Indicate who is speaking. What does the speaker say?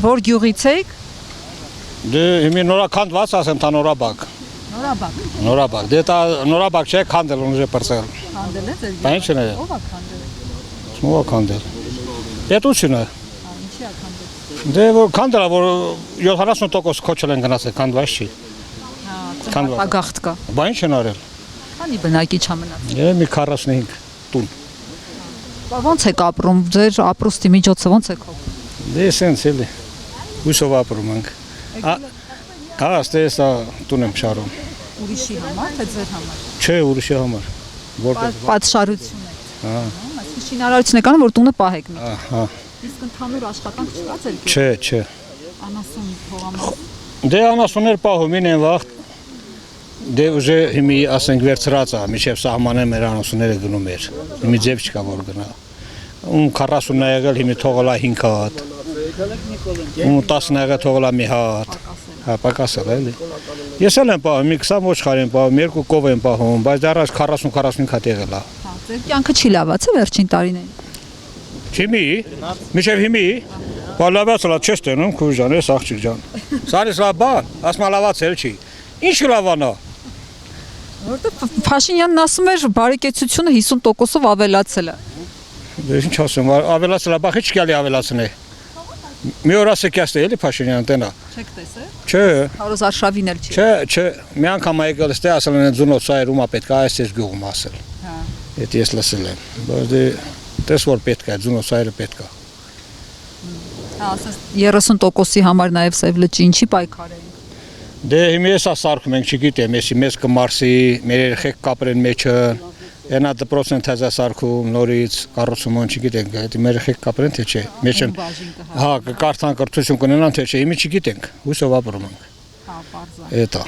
Speaker 1: Որ գյուղից եք։
Speaker 2: Դե հիմի նորականդված ասեմ տա նորաբակ։
Speaker 1: Նորաբակ։
Speaker 2: Նորաբակ։ Դե տա նորաբակ չէ քանդել ունի պրծել։
Speaker 1: Քանդել է ձեր։
Speaker 2: Բան չնե։
Speaker 1: Ո՞վ է քանդել։
Speaker 2: Ո՞վ է քանդել։ Պետությունը։
Speaker 1: Ինչի է քանդել։
Speaker 2: Դե որ քանդելա որ 70% քոչել են գնացել քանդված չի։
Speaker 1: Հա, ագախտ կա։
Speaker 2: Բան չեն արել։
Speaker 1: Քանի բնակիչ ա մնացել։
Speaker 2: Դե մի 45 տուն։
Speaker 1: Ոնց եք ապրում, ձեր ապրուստի միջոցը ոնց եք հոգում։
Speaker 2: Դե սենց էլի։ Հույսով ապրում ենք։ Աստե սա տուն եմ շարում։
Speaker 1: Ուրիշի համար, թե ձեր համար։
Speaker 2: Չէ, ուրիշի համար։ Որտեղ
Speaker 1: Պատշարություն է։
Speaker 2: հա։
Speaker 1: Այսինքն շինարարություն եք անում, որ տունը պահեք։
Speaker 2: Հա։
Speaker 1: Իսկ ընդհանուր աշխատանք չկա ձեր գյուղում։
Speaker 2: Չէ, չէ։
Speaker 1: Անասուն փողամաս։
Speaker 2: Դե անասուններ պահում են վաղ։ Դե ուժը հիմի ասենք վերցրած է, միջև սահմանը մեր անասունները գնում էր։ Հիմի ձև չկա որ գնա։ Ում 40-ն է եղել, հիմի թողալա 5 հատ։ Ում 10-ն է եղել թողալա մի հատ։ Հա, պակասել է էլի։ Ես էլ եմ պահում, մի 20 ոչխար եմ պահում, 2 կով եմ պահում, բայց դեռ 40-45 հատ եղել է։
Speaker 1: Հա, ձեր կյանքը չի լավացել վերջին տարիներին։
Speaker 2: Հիմի, միջև հիմի, բալավացլա չես տենում, քույր ջան, ես աղջիկ ջան։ Սարիս լավ բան, ասма լավացել չի։ Ինչ լավանա։
Speaker 1: Որտեղ Փաշինյանն ասում էր բարեկեցությունը 50%-ով ավելացել է։
Speaker 2: Դե ինչ ասեմ, ավելացել է, բախի չկալի ավելացնե։ Մի օր ասեք яստե էլի Փաշինյանը տենա։
Speaker 1: Չեք տեսել։
Speaker 2: Չէ։
Speaker 1: Կարոզ Արշավին էլ չի։
Speaker 2: Չէ, չէ, մի անգամ եկել էստե ասել են ձունոց սայր ումա պետք է այս գյուղում ասել։
Speaker 1: Հա։
Speaker 2: Դա ես լսել եմ։ Բայց դե տես որ պետք է, ձունոց սայրը պետք է։
Speaker 1: Հա, ասես 30%-ի համար նաև Սև լճի ինչի պայքար էին։
Speaker 2: Դե հիմա էսա սարքում ենք, չգիտեմ, եսի մեզ կմարսի, մեր երեխեք կապրեն մեջը, Ենա դպրոցն թեզա սարքում նորից կառուցում ուն չգիտենք, դա մեր երեխեք կապրեն թե չէ, մեջը։ Հա, կարթան կրթություն կունենան թե չէ, հիմա չգիտենք, հույսով ապրում ենք։
Speaker 1: Հա, բարձր։
Speaker 2: Էտա։